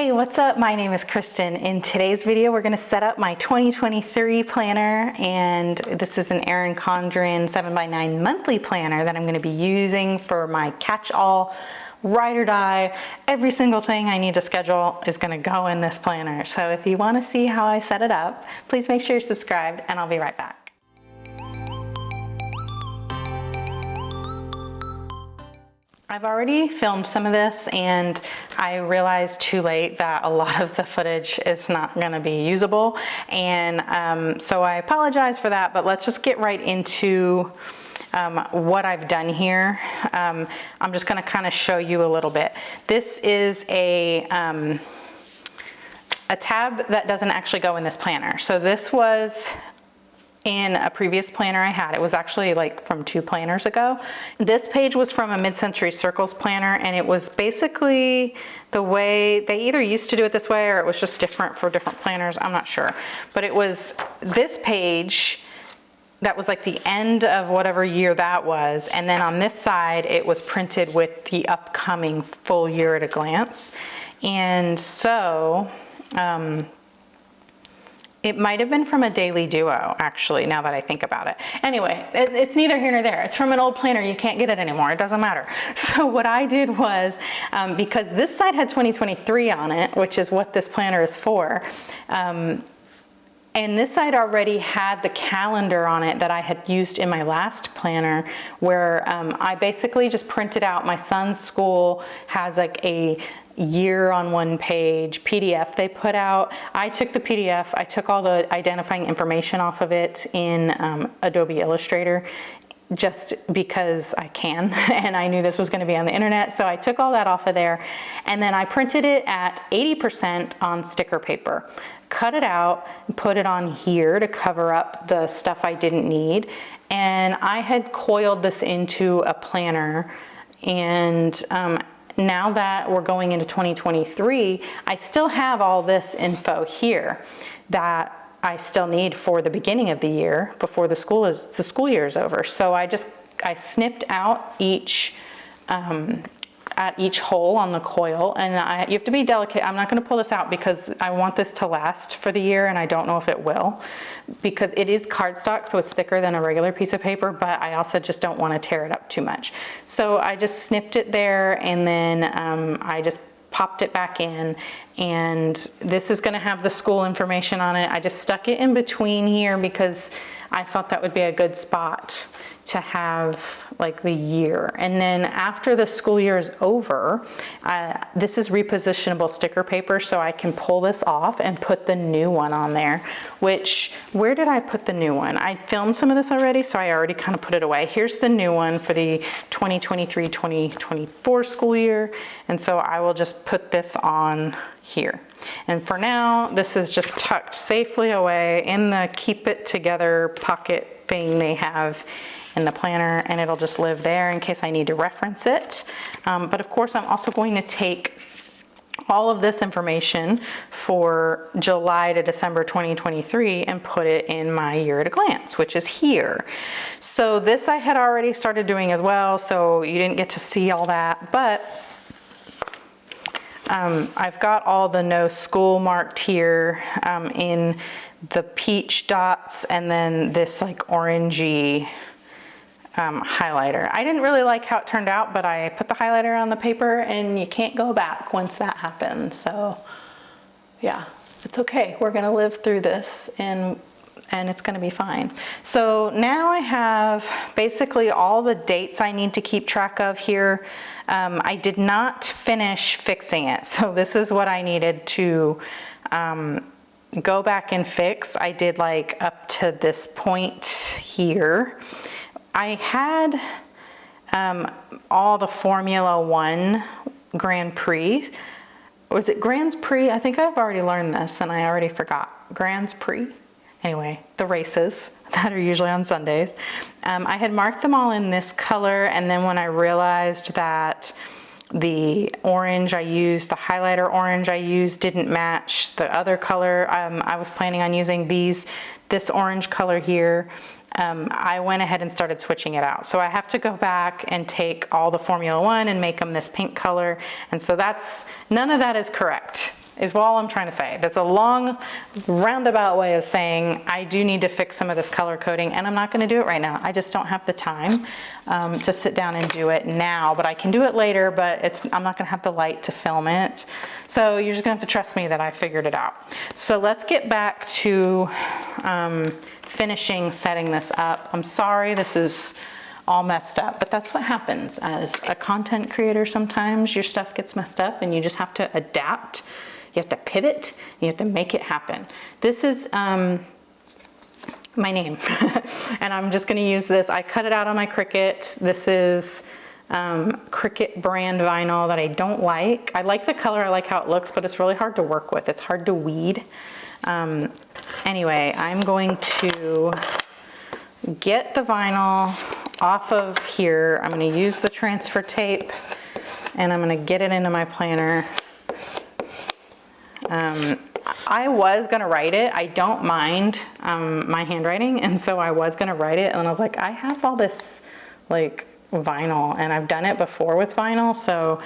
Hey, what's up? My name is Kristen. In today's video, we're going to set up my 2023 planner, and this is an Erin Condren 7x9 monthly planner that I'm going to be using for my catch-all, ride or die. Every single thing I need to schedule is going to go in this planner. So if you want to see how I set it up, please make sure you're subscribed, and I'll be right back. I've already filmed some of this, and I realized too late that a lot of the footage is not going to be usable, and so I apologize for that, but let's just get right into what I've done here. I'm just going to kind of show you a little bit. This is a tab that doesn't actually go in this planner. So this was in a previous planner I had. It was actually like from 2 planners ago. This page was from a Mid-Century Circles planner, and it was basically the way they either used to do it this way or it was just different for different planners. I'm not sure. But it was this page that was like the end of whatever year that was, and then on this side it was printed with the upcoming full year at a glance. And so it might have been from a daily duo, actually, now that I think about it. Anyway, it's neither here nor there. It's from an old planner. You can't get it anymore. It doesn't matter. So what I did was, because this side had 2023 on it, which is what this planner is for, and this side already had the calendar on it that I had used in my last planner, where I basically just printed out my son's school has like a year on one page PDF they put out. I took the PDF, I took all the identifying information off of it in Adobe Illustrator, just because I can, and I knew this was going to be on the internet, so I took all that off of there, and then I printed it at 80% on sticker paper, cut it out, put it on here to cover up the stuff I didn't need, and I had coiled this into a planner. And now that we're going into 2023, I still have all this info here that I still need for the beginning of the year before the school year is over. So I snipped out each at each hole on the coil, and you have to be delicate. I'm not going to pull this out because I want this to last for the year, and I don't know if it will, because it is cardstock, so it's thicker than a regular piece of paper, but I also just don't want to tear it up too much. So I just snipped it there, and then I just popped it back in, and this is going to have the school information on it. I just stuck it in between here because I thought that would be a good spot to have like the year. And then after the school year is over, this is repositionable sticker paper, so I can pull this off and put the new one on there, which, where did I put the new one? I filmed some of this already, so I already kind of put it away. Here's the new one for the 2023-2024 school year, and so I will just put this on here. And for now, this is just tucked safely away in the keep it together pocket thing they have in the planner, and it'll just live there in case I need to reference it. But of course, I'm also going to take all of this information for July to December 2023 and put it in my year at a glance, which is here. So this I had already started doing as well, so you didn't get to see all that, but I've got all the no school marked here in the peach dots, and then this like orangey highlighter. I didn't really like how it turned out, but I put the highlighter on the paper, and you can't go back once that happens. So yeah, it's okay. We're gonna live through this, and it's gonna be fine. So now I have basically all the dates I need to keep track of here. I did not finish fixing it, so this is what I needed to go back and fix. I did like up to this point here. I had all the Formula One Grand Prix. Was it Grand Prix? I think I've already learned this and I already forgot. Grand Prix? Anyway, the races that are usually on Sundays. I had marked them all in this color, and then when I realized that the orange I used, the highlighter orange I used, didn't match the other color I was planning on using, this orange color here, I went ahead and started switching it out. So I have to go back and take all the Formula One and make them this pink color. And so none of that is correct. is all I'm trying to say. That's a long roundabout way of saying I do need to fix some of this color coding, and I'm not going to do it right now. I just don't have the time to sit down and do it now, but I can do it later, but I'm not going to have the light to film it. So you're just going to have to trust me that I figured it out. So let's get back to finishing setting this up. I'm sorry this is all messed up, but that's what happens as a content creator. Sometimes your stuff gets messed up and you just have to adapt. You have to pivot, you have to make it happen. This is my name and I'm just gonna use this. I cut it out on my Cricut. This is Cricut brand vinyl that I don't like. I like the color, I like how it looks, but it's really hard to work with. It's hard to weed. Anyway, I'm going to get the vinyl off of here. I'm going to use the transfer tape and I'm going to get it into my planner. I was going to write it. I don't mind my handwriting, and so I was going to write it, and I was like, I have all this like vinyl and I've done it before with vinyl, so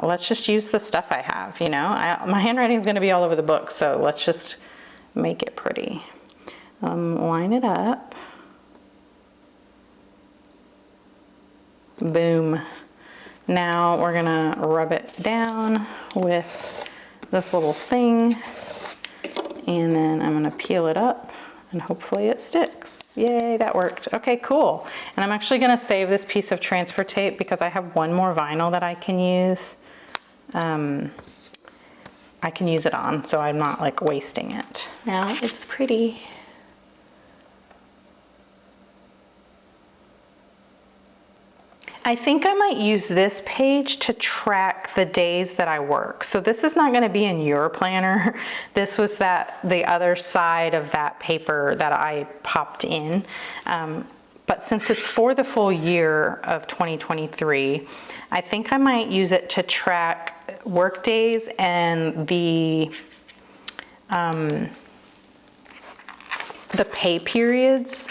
let's just use the stuff I have, you know. My handwriting is going to be all over the book, so let's just make it pretty. Line it up. Boom. Now we're gonna rub it down with this little thing, and then I'm gonna peel it up and hopefully it sticks. Yay, that worked. Okay, cool. And I'm actually gonna save this piece of transfer tape because I have one more vinyl that I can use. I can use it on, so I'm not like wasting it. Now it's pretty. I think I might use this page to track the days that I work. So this is not going to be in your planner. This was the other side of that paper that I popped in. But since it's for the full year of 2023, I think I might use it to track work days and the pay periods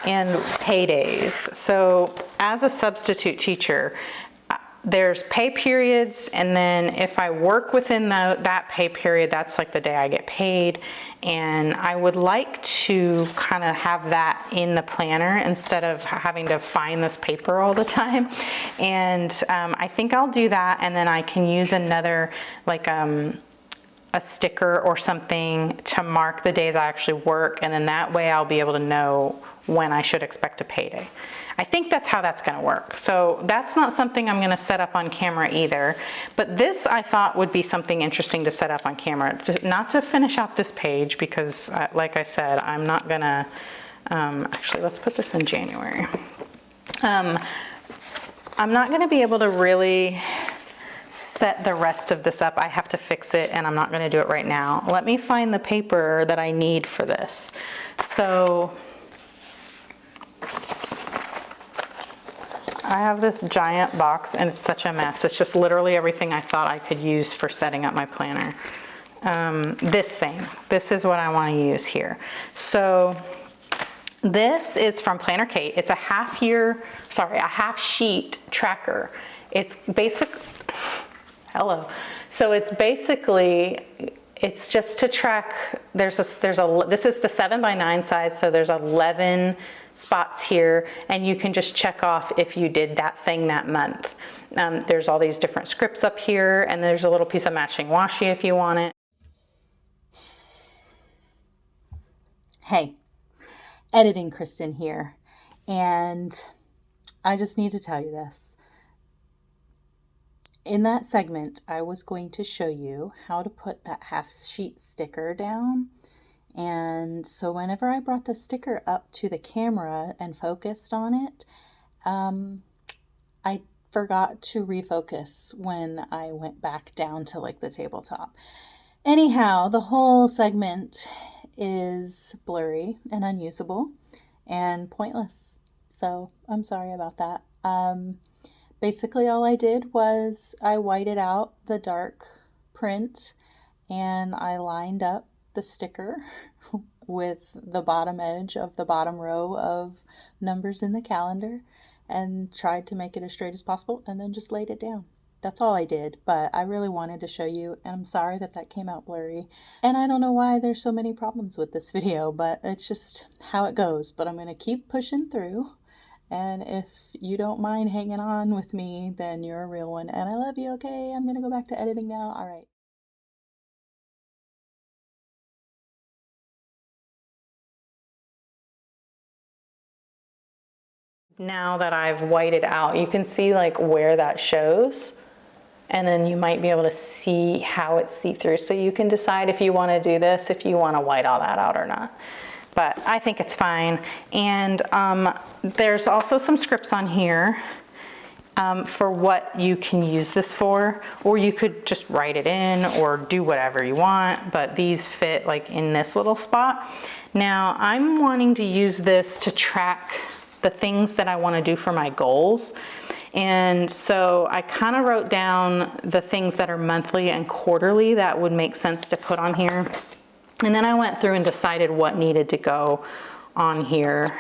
and paydays. So as a substitute teacher, there's pay periods, and then if I work within that pay period, that's like the day I get paid. And I would like to kind of have that in the planner instead of having to find this paper all the time. And I think I'll do that, and then I can use another like a sticker or something to mark the days I actually work, and then that way I'll be able to know when I should expect a payday. I think that's how that's going to work. So that's not something I'm going to set up on camera either, but this I thought would be something interesting to set up on camera. Not to finish out this page because like I said, I'm not going to, actually let's put this in January. I'm not going to be able to really set the rest of this up. I have to fix it, and I'm not going to do it right now. Let me find the paper that I need for this. So I have this giant box and it's such a mess. It's just literally everything I thought I could use for setting up my planner. This is what I want to use here. So this is from PlannerKate. It's a half sheet tracker. It's basic, So it's basically, it's just to track, this is the 7x9 size, so there's 11 spots here, and you can just check off if you did that thing that month. There's all these different scripts up here, and there's a little piece of matching washi if you want it. Hey, editing Kristen here, and I just need to tell you this. In that segment, I was going to show you how to put that half sheet sticker down. And so whenever I brought the sticker up to the camera and focused on it, I forgot to refocus when I went back down to like the tabletop. Anyhow, the whole segment is blurry and unusable and pointless. So I'm sorry about that. Basically all I did was I whited out the dark print and I lined up the sticker with the bottom edge of the bottom row of numbers in the calendar and tried to make it as straight as possible, and then just laid it down. that's all I did, but I really wanted to show you, and I'm sorry that that came out blurry. And I don't know why there's so many problems with this video, but it's just how it goes. But I'm going to keep pushing through. And if you don't mind hanging on with me, then you're a real one. And I love you, okay? I'm going to go back to editing now. All right. Now that I've whited out, you can see like where that shows, and then you might be able to see how it's see-through. So you can decide if you want to do this, if you want to white all that out or not. But I think it's fine. And there's also some scripts on here for what you can use this for, or you could just write it in or do whatever you want, but these fit like in this little spot. Now I'm wanting to use this to track the things that I want to do for my goals. And so I kind of wrote down the things that are monthly and quarterly that would make sense to put on here. And then I went through and decided what needed to go on here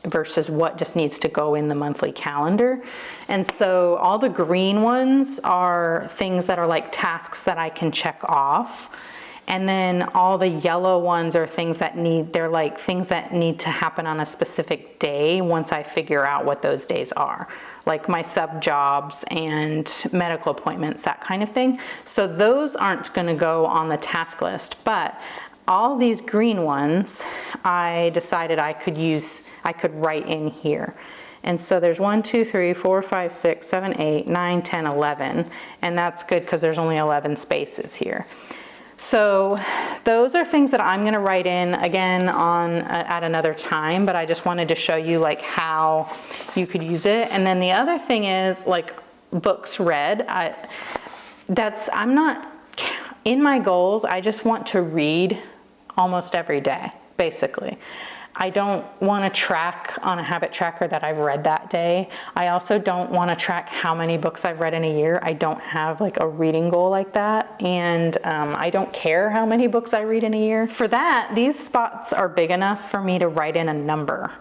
versus what just needs to go in the monthly calendar. And so all the green ones are things that are like tasks that I can check off. And then all the yellow ones are things that they're like things that need to happen on a specific day once I figure out what those days are. Like my sub jobs and medical appointments, that kind of thing. So those aren't gonna go on the task list, but all these green ones, I decided I could write in here. And so there's 1, 2, 3, 4, 5, 6, 7, 8, 9, 10, 11. And that's good because there's only 11 spaces here. So those are things that I'm going to write in again on at another time, but I just wanted to show you like how you could use it. And then the other thing is like books read. I'm not in my goals. I just want to read almost every day, basically. I don't want to track on a habit tracker that I've read that day. I also don't want to track how many books I've read in a year. I don't have like a reading goal like that. And I don't care how many books I read in a year. For that, these spots are big enough for me to write in a number.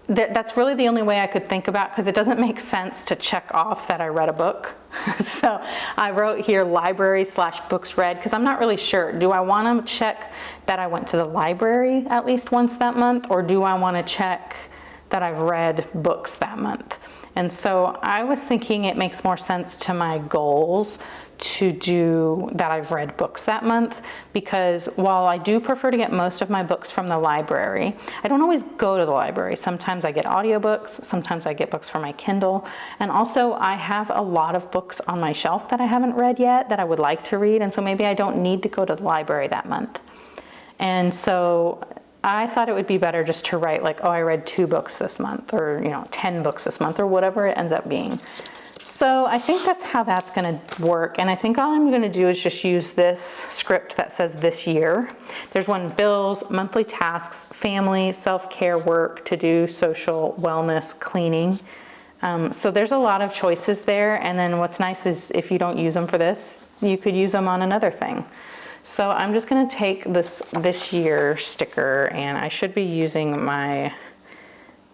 That's really the only way I could think about, because it doesn't make sense to check off that I read a book. So I wrote here library/books read, because I'm not really sure. Do I want to check that I went to the library at least once that month, or do I want to check that I've read books that month? And so I was thinking it makes more sense to my goals to do that I've read books that month, because while I do prefer to get most of my books from the library, I don't always go to the library. Sometimes I get audiobooks, sometimes I get books from my Kindle, and also I have a lot of books on my shelf that I haven't read yet that I would like to read, and so maybe I don't need to go to the library that month. And so I thought it would be better just to write like, oh, I read 2 books this month, or 10 books this month, or whatever it ends up being. So I think that's how that's going to work. And I think all I'm going to do is just use this script that says this year. There's one: bills, monthly tasks, family, self-care, work, to-do, social, wellness, cleaning. So there's a lot of choices there. And then what's nice is if you don't use them for this, you could use them on another thing. So I'm just going to take this year sticker, and I should be using my,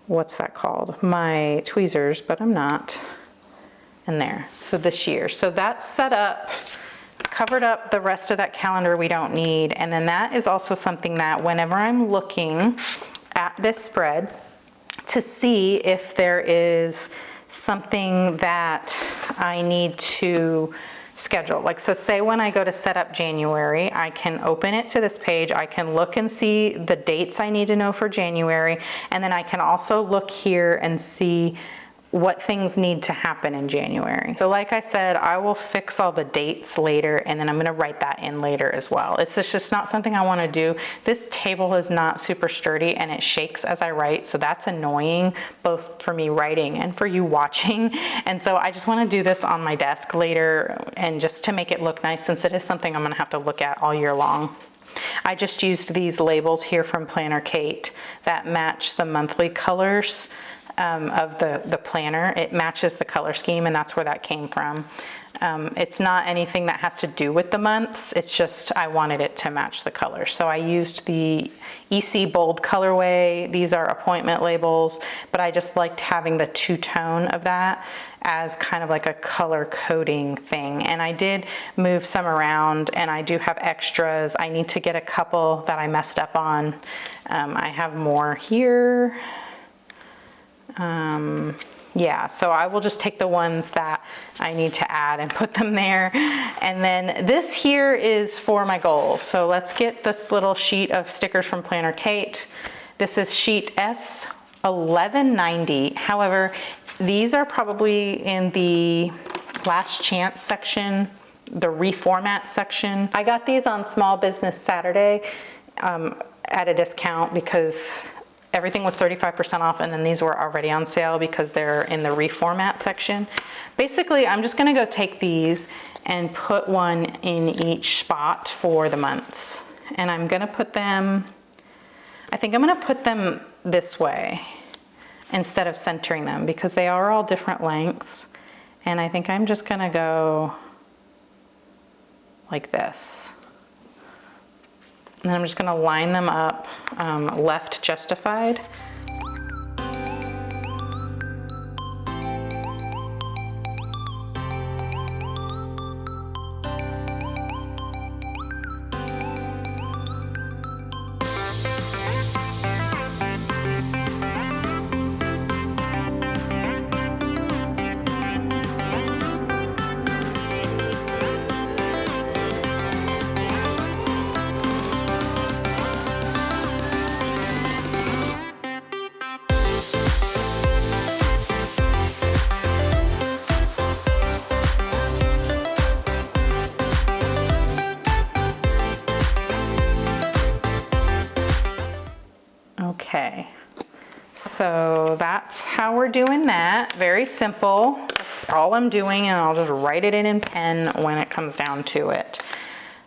what's that called? My tweezers, but I'm not. And there, so this year. So that's set up, covered up the rest of that calendar we don't need. And then that is also something that whenever I'm looking at this spread to see if there is something that I need to schedule. Like, so say when I go to set up January, I can open it to this page. I can look and see the dates I need to know for January. And then I can also look here and see what things need to happen in January. So like I said, I will fix all the dates later, and then I'm gonna write that in later as well. It's just not something I wanna do. This table is not super sturdy and it shakes as I write, so that's annoying, both for me writing and for you watching. And so I just wanna do this on my desk later, and just to make it look nice, since it is something I'm gonna have to look at all year long. I just used these labels here from PlannerKate that match the monthly colors of the planner. It matches the color scheme, and that's where that came from. It's not anything that has to do with the months, it's just I wanted it to match the color. So I used the EC Bold colorway. These are appointment labels, but I just liked having the two-tone of that as kind of like a color coding thing. And I did move some around, and I do have extras. I need to get a couple that I messed up on. I have more here. Yeah, so I will just take the ones that I need to add and put them there. And then this here is for my goals. So let's get this little sheet of stickers from PlannerKate. This is sheet S1190. However, these are probably in the last chance section, the reformat section. I got these on Small Business Saturday at a discount because everything was 35% off, and then these were already on sale because they're in the reformat section. Basically, I'm just gonna go take these and put one in each spot for the months. And I'm gonna put them, I think I'm gonna put them this way instead of centering them because they are all different lengths. And I think I'm just gonna go like this. And I'm just gonna line them up left justified. Okay, so that's how we're doing that. Very simple. That's all I'm doing, and I'll just write it in pen when it comes down to it.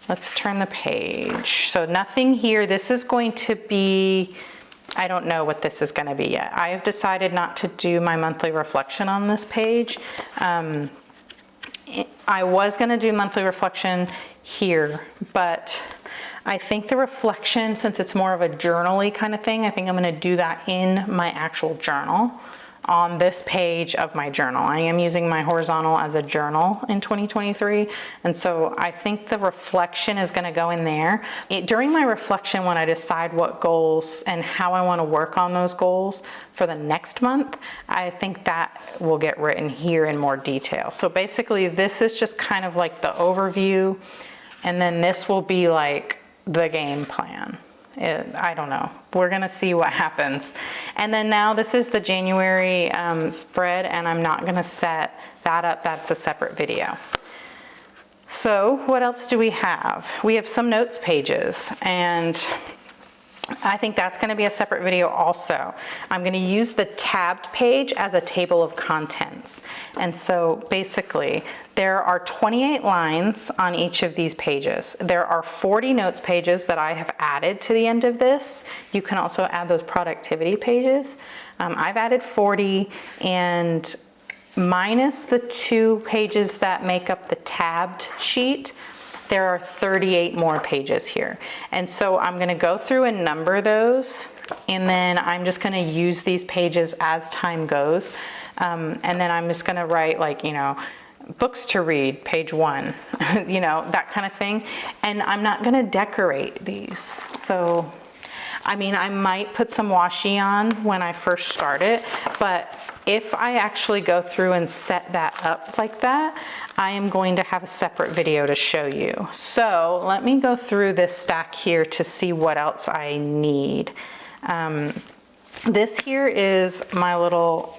Let's turn the page. So nothing here. This is going to be, I don't know what this is going to be yet. I have decided not to do my monthly reflection on this page. I was going to do monthly reflection here, but I think the reflection, since it's more of a journal-y kind of thing, I think I'm gonna do that in my actual journal on this page of my journal. I am using my horizontal as a journal in 2023, and so I think the reflection is gonna go in there. During my reflection, when I decide what goals and how I wanna work on those goals for the next month, I think that will get written here in more detail. So basically, this is just kind of like the overview, and then this will be like the game plan. I don't know. We're gonna see what happens. And then now this is the January spread, and I'm not gonna set that up. That's a separate video. So what else do we have? We have some notes pages, and I think that's going to be a separate video also. I'm going to use the tabbed page as a table of contents. And so basically, there are 28 lines on each of these pages. There are 40 notes pages that I have added to the end of this. You can also add those productivity pages. I've added 40, and minus the 2 pages that make up the tabbed sheet, there are 38 more pages here. And so I'm gonna go through and number those, and then I'm just gonna use these pages as time goes. And then I'm just gonna write, like, you know, books to read, page 1, you know, that kind of thing. And I'm not gonna decorate these. So, I mean, I might put some washi on when I first start it, but if I actually go through and set that up like that, I am going to have a separate video to show you. So let me go through this stack here to see what else I need. This here is my little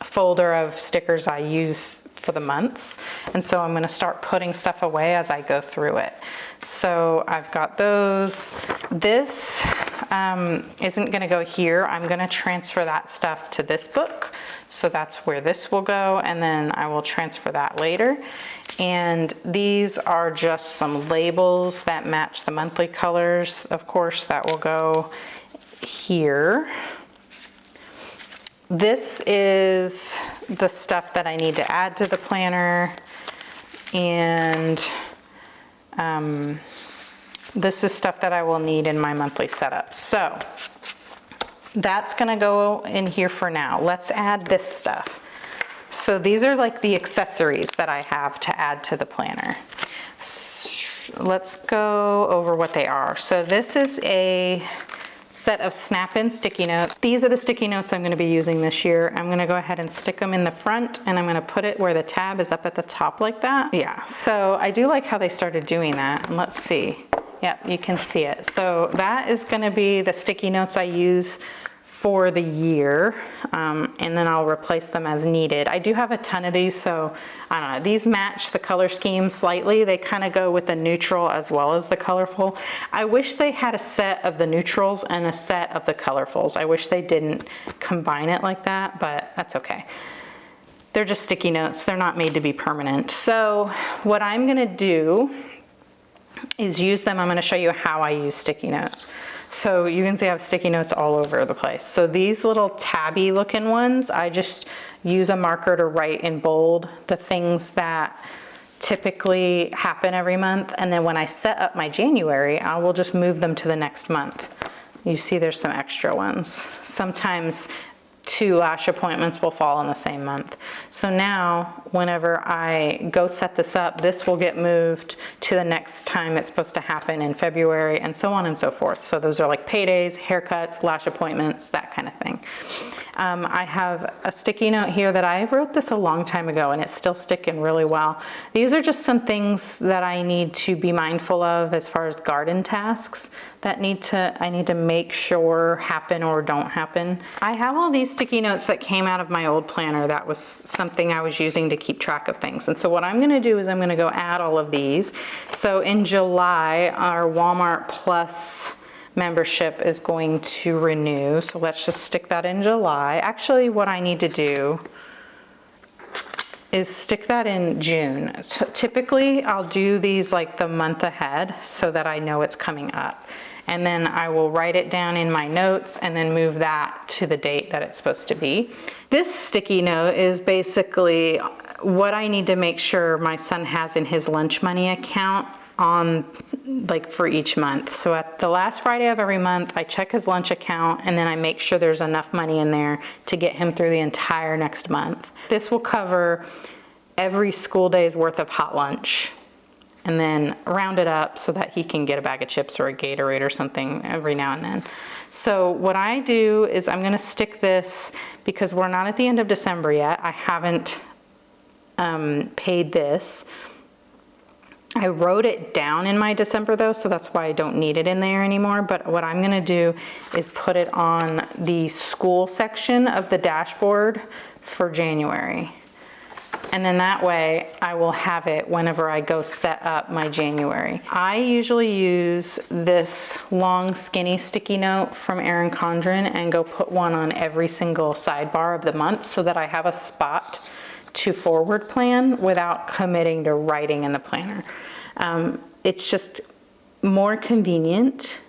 folder of stickers I use for the months, and so I'm going to start putting stuff away as I go through it. So I've got those. This isn't going to go here. I'm going to transfer that stuff to this book, so that's where this will go, and then I will transfer that later. And these are just some labels that match the monthly colors. Of course, that will go here. this is the stuff that I need to add to the planner, and this is stuff that I will need in my monthly setup. So that's gonna go in here for now. Let's add this stuff. So these are like the accessories that I have to add to the planner. Let's go over what they are. So this is a set of snap-in sticky notes. These are the sticky notes I'm gonna be using this year. I'm gonna go ahead and stick them in the front, and I'm gonna put it where the tab is up at the top like that. Yeah, so I do like how they started doing that. And let's see. Yep, you can see it. So that is gonna be the sticky notes I use for the year, and then I'll replace them as needed. I do have a ton of these, so I don't know, these match the color scheme slightly. They kind of go with the neutral as well as the colorful. I wish they had a set of the neutrals and a set of the colorfuls. I wish they didn't combine it like that, but that's okay. They're just sticky notes. They're not made to be permanent. So what I'm gonna do is use them. I'm gonna show you how I use sticky notes. So you can see I have sticky notes all over the place. So these little tabby looking ones, I just use a marker to write in bold the things that typically happen every month. And then when I set up my January, I will just move them to the next month. You see there's some extra ones. Sometimes 2 lash appointments will fall in the same month. So now whenever I go set this up, this will get moved to the next time it's supposed to happen in February, and so on and so forth. So those are like paydays, haircuts, lash appointments, that kind of thing. I have a sticky note here that I wrote this a long time ago, and it's still sticking really well. These are just some things that I need to be mindful of as far as garden tasks that I need to make sure happen or don't happen. I have all these sticky notes that came out of my old planner. That was something I was using to keep track of things. And so what I'm gonna do is I'm gonna go add all of these. So in July, our Walmart Plus membership is going to renew. So let's just stick that in July. Actually, what I need to do is stick that in June. So typically, I'll do these like the month ahead so that I know it's coming up. And then I will write it down in my notes and then move that to the date that it's supposed to be. This sticky note is basically what I need to make sure my son has in his lunch money account on like for each month. So at the last Friday of every month, I check his lunch account and then I make sure there's enough money in there to get him through the entire next month. This will cover every school day's worth of hot lunch, and then round it up so that he can get a bag of chips or a Gatorade or something every now and then. So what I do is I'm gonna stick this, because we're not at the end of December yet. I haven't paid this. I wrote it down in my December though, so that's why I don't need it in there anymore. But what I'm gonna do is put it on the school section of the dashboard for January. And then that way I will have it whenever I go set up my January. I usually use this long skinny sticky note from Erin Condren and go put one on every single sidebar of the month so that I have a spot to forward plan without committing to writing in the planner. It's just more convenient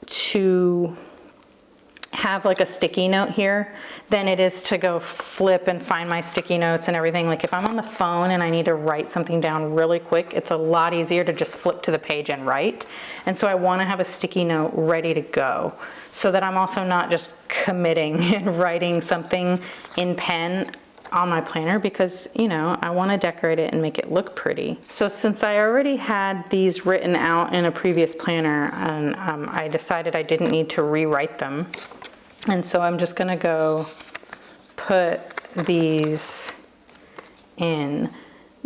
to have like a sticky note here than it is to go flip and find my sticky notes and everything. Like if I'm on the phone and I need to write something down really quick, it's a lot easier to just flip to the page and write. And so I want to have a sticky note ready to go so that I'm also not just committing and writing something in pen on my planner, because you know I want to decorate it and make it look pretty. So since I already had these written out in a previous planner, and I decided I didn't need to rewrite them, and so I'm just gonna go put these in.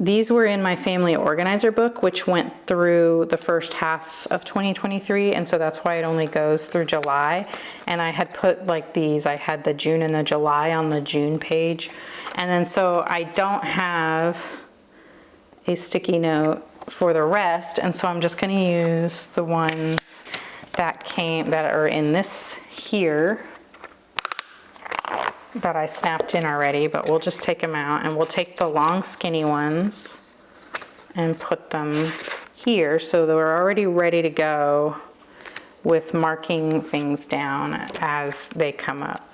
These were in my family organizer book, which went through the first half of 2023, and so that's why it only goes through July. And I had put like these, I had the June and the July on the June page. And then so I don't have a sticky note for the rest, and so I'm just gonna use the ones that are in this here that I snapped in already, but we'll just take them out, and we'll take the long skinny ones and put them here so they're already ready to go with marking things down as they come up.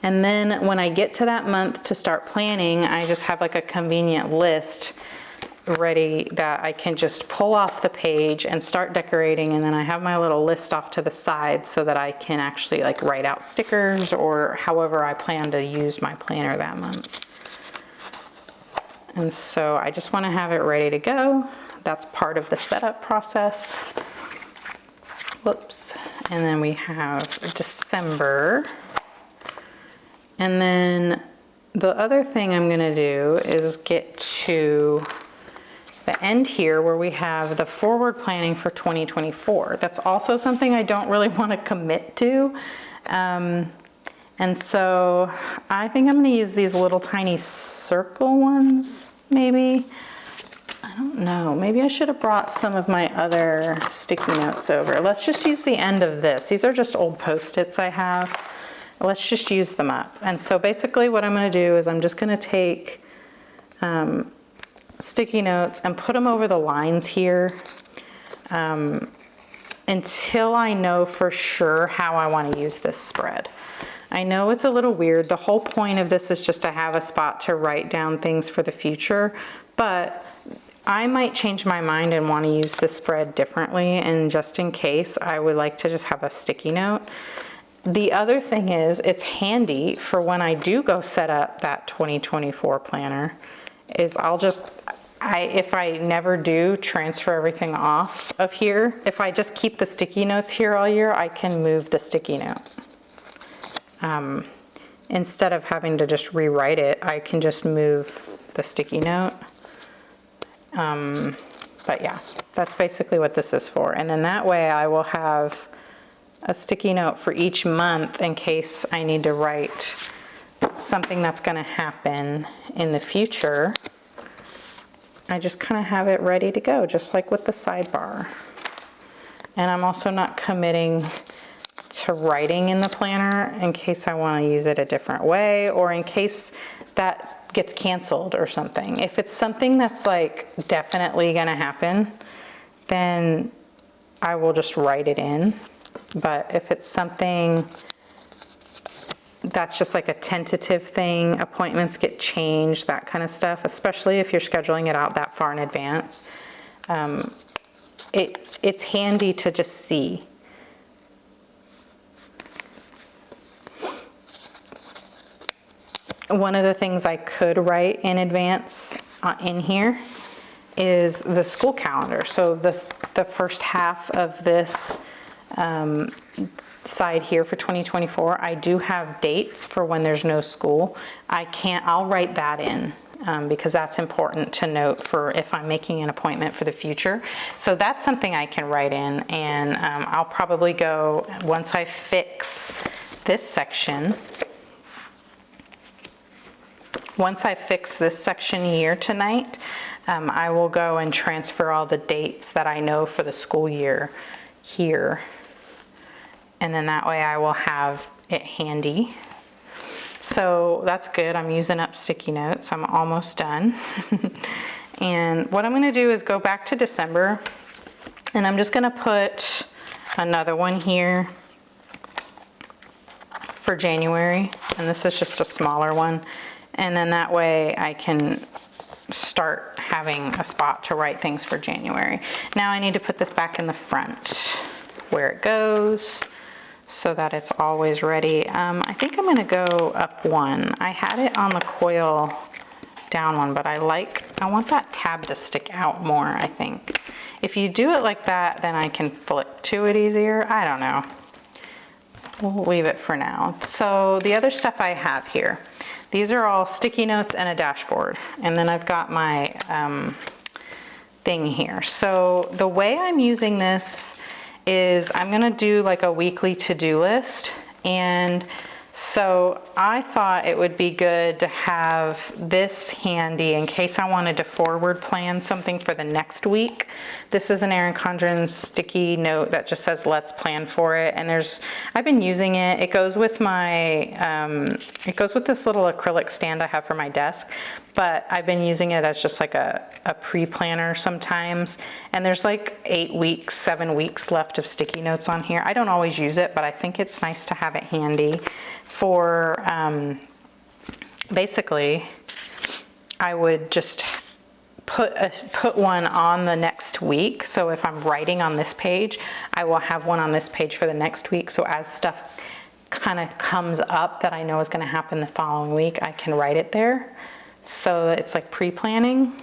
And then when I get to that month to start planning, I just have like a convenient list ready that I can just pull off the page and start decorating, and then I have my little list off to the side so that I can actually like write out stickers or however I plan to use my planner that month. And so I just want to have it ready to go. That's part of the setup process. Whoops. And then we have December. And then the other thing I'm going to do is get to the end here where we have the forward planning for 2024. That's also something I don't really want to commit to. And so I think I'm going to use these little tiny circle ones, maybe. I don't know. Maybe I should have brought some of my other sticky notes over. Let's just use the end of this. These are just old Post-its I have. Let's just use them up. And so basically what I'm going to do is I'm just going to take sticky notes and put them over the lines here until I know for sure how I want to use this spread. I know it's a little weird. The whole point of this is just to have a spot to write down things for the future, but I might change my mind and want to use this spread differently, and just in case, I would like to just have a sticky note. The other thing is it's handy for when I do go set up that 2024 planner is if I never do transfer everything off of here, if I just keep the sticky notes here all year, I can move the sticky note. Instead of having to just rewrite it, I can just move the sticky note. But yeah, that's basically what this is for. And then that way I will have a sticky note for each month in case I need to write something that's going to happen in the future. I just kind of have it ready to go, just like with the sidebar. And I'm also not committing to writing in the planner in case I want to use it a different way, or in case that gets canceled or something. If it's something that's like definitely going to happen, then I will just write it in. But if it's something that's just like a tentative thing, appointments get changed, that kind of stuff, especially if you're scheduling it out that far in advance, it's handy to just see. One of the things I could write in advance in here is the school calendar. So the first half of this side here for 2024, I do have dates for when there's no school. I'll write that in because that's important to note for if I'm making an appointment for the future. So that's something I can write in, and I'll probably go, once I fix this section, here tonight, I will go and transfer all the dates that I know for the school year here. And then that way I will have it handy. So that's good. I'm using up sticky notes. I'm almost done. And what I'm going to do is go back to December, and I'm just going to put another one here for January. And this is just a smaller one. And then that way I can start having a spot to write things for January. Now I need to put this back in the front where it goes so that it's always ready. I think I'm gonna go up one. I had it on the coil down one, but I want that tab to stick out more, I think. If you do it like that, then I can flip to it easier. I don't know. We'll leave it for now. So the other stuff I have here, these are all sticky notes and a dashboard. And then I've got my thing here. So the way I'm using this is I'm gonna do like a weekly to-do list. And so I thought it would be good to have this handy in case I wanted to forward plan something for the next week. This is an Erin Condren sticky note that just says, let's plan for it. And I've been using it. It goes with my, it goes with this little acrylic stand I have for my desk. but I've been using it as just like a pre-planner sometimes. And there's like 8 weeks, 7 weeks left of sticky notes on here. I don't always use it, but I think it's nice to have it handy for, basically, I would just put one on the next week. So if I'm writing on this page, I will have one on this page for the next week. So as stuff kind of comes up that I know is going to happen the following week, I can write it there. So it's like pre-planning.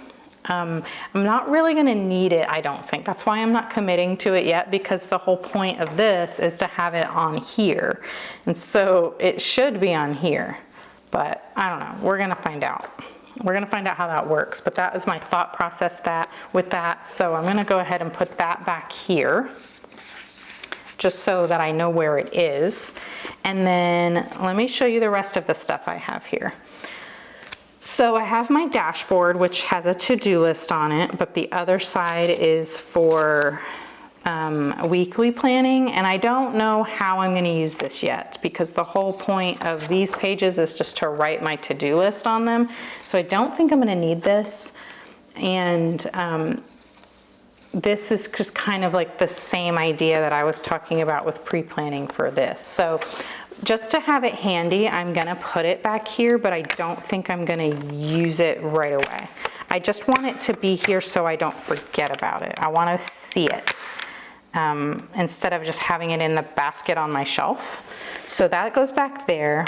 I'm not really going to need it, I don't think. That's why I'm not committing to it yet, because the whole point of this is to have it on here. And so it should be on here, but I don't know. We're going to find out. We're going to find out how that works, but that is my thought process with that. So I'm going to go ahead and put that back here, just so that I know where it is. And then let me show you the rest of the stuff I have here. So I have my dashboard, which has a to-do list on it, but the other side is for weekly planning, and I don't know how I'm going to use this yet, because the whole point of these pages is just to write my to-do list on them. So I don't think I'm going to need this, and this is just kind of like the same idea that I was talking about with pre-planning for this. So just to have it handy, I'm going to put it back here, but I don't think I'm going to use it right away. I just want it to be here so I don't forget about it. I want to see it. Instead of just having it in the basket on my shelf. So that goes back there.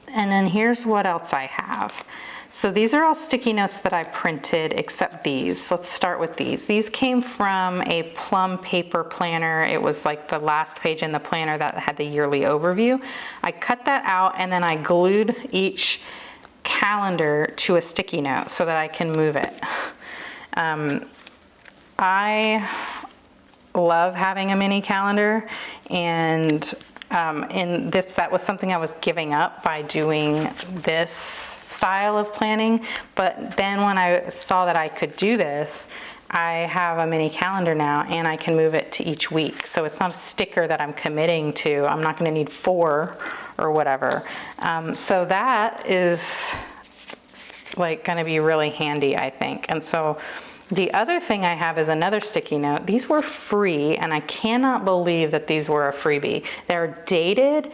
And then here's what else I have. So these are all sticky notes that I printed, except these. Let's start with these. These came from a plum paper planner. It was like the last page in the planner that had the yearly overview. I cut that out and then I glued each calendar to a sticky note so that I can move it. I love having a mini calendar, and that was something I was giving up by doing this style of planning. But then when I saw that I could do this, I have a mini calendar now, and I can move it to each week. So it's not a sticker that I'm committing to. I'm not going to need 4 or whatever. So that is like going to be really handy, I think. And so the other thing I have is another sticky note. These were free, and I cannot believe that these were a freebie. They're dated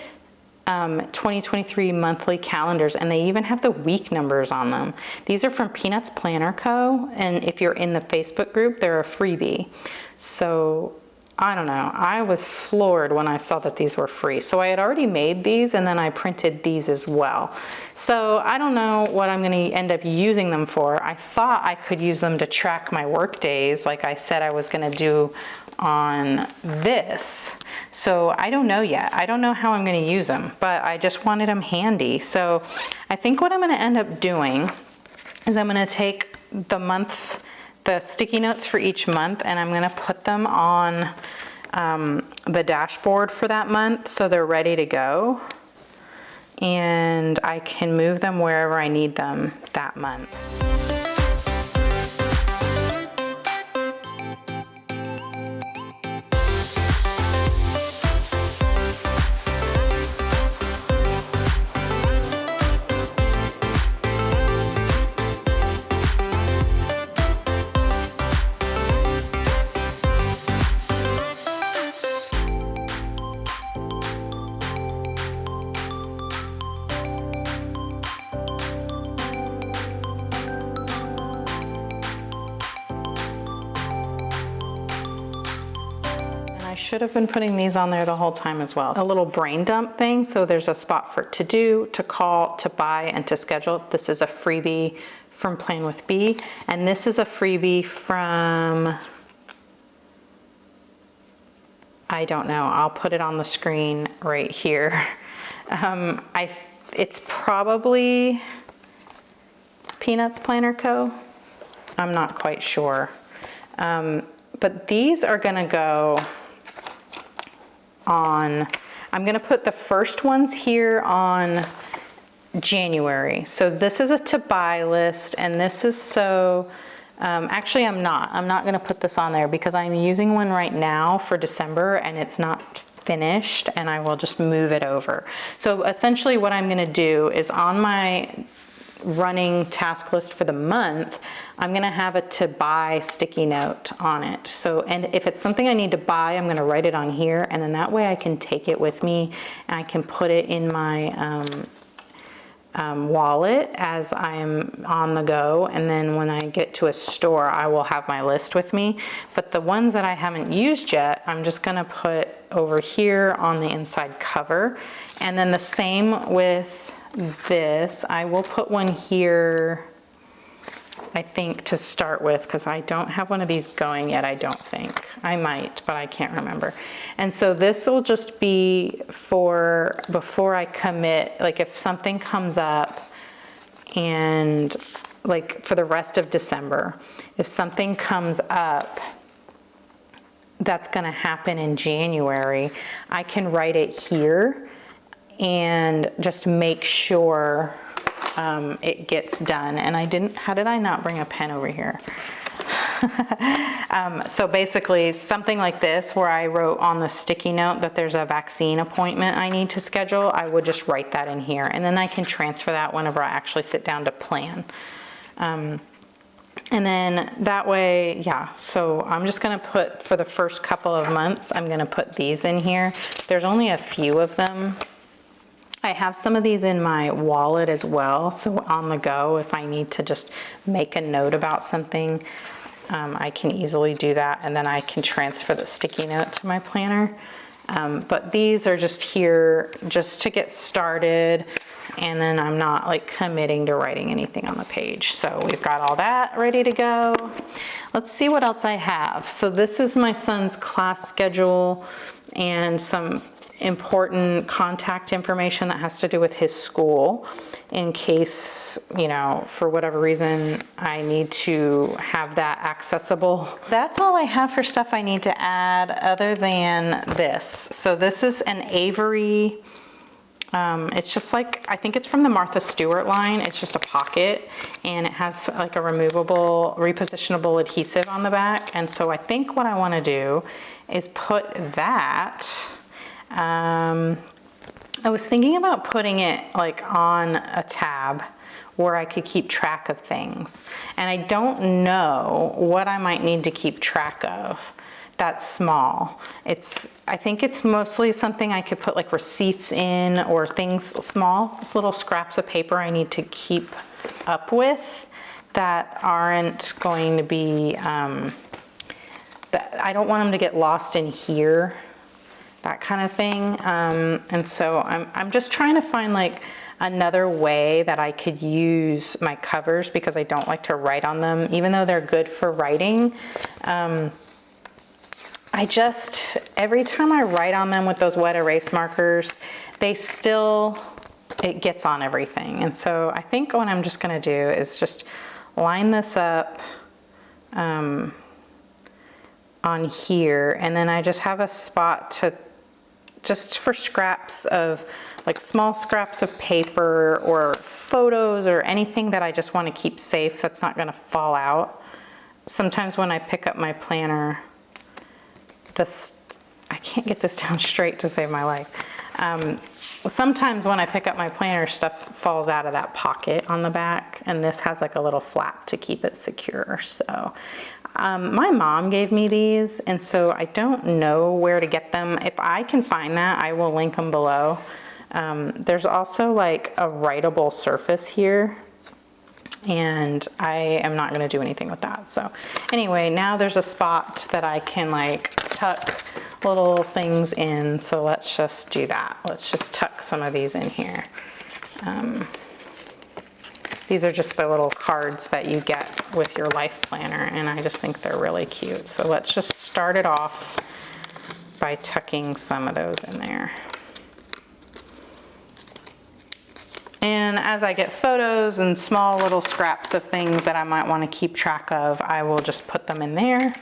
2023 monthly calendars, and they even have the week numbers on them. These are from Peanuts Planner Co., and if you're in the Facebook group, they're a freebie. So I don't know, I was floored when I saw that these were free. So I had already made these, and then I printed these as well. So I don't know what I'm going to end up using them for. I thought I could use them to track my work days, like I said I was going to do on this. So I don't know yet. I don't know how I'm going to use them, but I just wanted them handy. So I think what I'm going to end up doing is I'm going to take the sticky notes for each month, and I'm going to put them on the dashboard for that month so they're ready to go, and I can move them wherever I need them that month. Should have been putting these on there the whole time as well. A little brain dump thing. So there's a spot for to do, to call, to buy, and to schedule. This is a freebie from Plan with B, and this is a freebie from, I don't know, I'll put it on the screen right here. It's probably Peanuts Planner Co. I'm not quite sure. But these are gonna go on, I'm going to put the first ones here on January. So this is a to buy list, and this is actually I'm not going to put this on there because I'm using one right now for December and it's not finished, and I will just move it over. So essentially what I'm going to do is on my running task list for the month, I'm gonna have a to buy sticky note on it. So, and if it's something I need to buy, I'm gonna write it on here, and then that way I can take it with me and I can put it in my wallet as I am on the go, and then when I get to a store I will have my list with me. But the ones that I haven't used yet, I'm just gonna put over here on the inside cover. And then the same with this, I will put one here, I think, to start with, because I don't have one of these going yet, I don't think. I might, but I can't remember. And so this will just be for before I commit, like if something comes up, and like for the rest of December, if something comes up that's gonna happen in January, I can write it here and just make sure it gets done. And how did I not bring a pen over here? So basically something like this, where I wrote on the sticky note that there's a vaccine appointment I need to schedule, I would just write that in here, and then I can transfer that whenever I actually sit down to plan. And then that way, yeah, so I'm just gonna put, for the first couple of months, I'm gonna put these in here. There's only a few of them. I have some of these in my wallet as well, so on the go, if I need to just make a note about something, I can easily do that, and then I can transfer the sticky note to my planner. But these are just here just to get started, and then I'm not like committing to writing anything on the page. So we've got all that ready to go. Let's see what else I have. So this is my son's class schedule and some important contact information that has to do with his school, in case, you know, for whatever reason I need to have that accessible. That's all I have for stuff I need to add other than this. So this is an Avery, it's just like, I think it's from the Martha Stewart line. It's just a pocket, and it has like a removable, repositionable adhesive on the back. And so I think what I want to do is put that, I was thinking about putting it like on a tab where I could keep track of things. And I don't know what I might need to keep track of that's small. I think it's mostly something I could put like receipts in, or things, small little scraps of paper I need to keep up with that aren't going to be, that I don't want them to get lost in here, that kind of thing. And so I'm just trying to find like another way that I could use my covers, because I don't like to write on them, even though they're good for writing. Every time I write on them with those wet erase markers, it gets on everything. And so I think what I'm just gonna do is just line this up on here, and then I just have a spot just for scraps of, like small scraps of paper or photos or anything that I just want to keep safe that's not going to fall out. Sometimes when I pick up my planner, I can't get this down straight to save my life. Sometimes when I pick up my planner, stuff falls out of that pocket on the back, and this has like a little flap to keep it secure. So my mom gave me these, and so I don't know where to get them. If I can find that, I will link them below. There's also like a writable surface here, and I am not going to do anything with that. So anyway, now there's a spot that I can like tuck little things in. So let's just do that. Let's just tuck some of these in here. These are just the little cards that you get with your life planner, and I just think they're really cute. So let's just start it off by tucking some of those in there. And as I get photos and small little scraps of things that I might want to keep track of, I will just put them in there.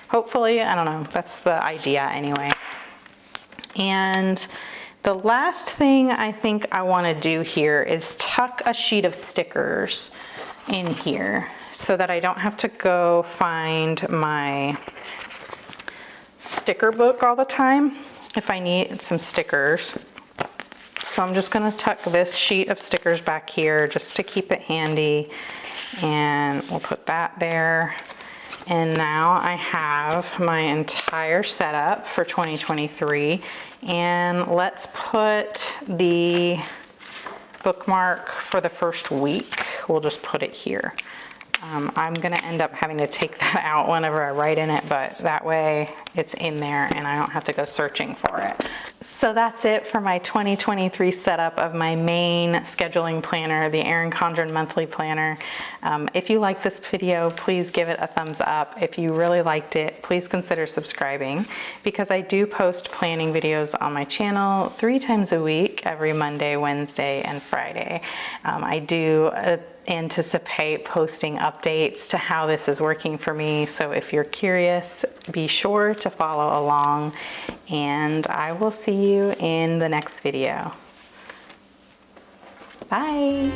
Hopefully, I don't know, that's the idea anyway. And the last thing I think I want to do here is tuck a sheet of stickers in here so that I don't have to go find my sticker book all the time if I need some stickers. So I'm just gonna tuck this sheet of stickers back here just to keep it handy, and we'll put that there. And now I have my entire setup for 2023, and let's put the bookmark for the first week. We'll just put it here. I'm gonna end up having to take that out whenever I write in it, but that way it's in there and I don't have to go searching for it. So that's it for my 2023 setup of my main scheduling planner, the Erin Condren monthly planner. If you like this video, please give it a thumbs up. If you really liked it, please consider subscribing, because I do post planning videos on my channel 3 times a week, every Monday, Wednesday, and Friday. I do anticipate posting updates to how this is working for me. So if you're curious, be sure to follow along, and I will see you in the next video. Bye.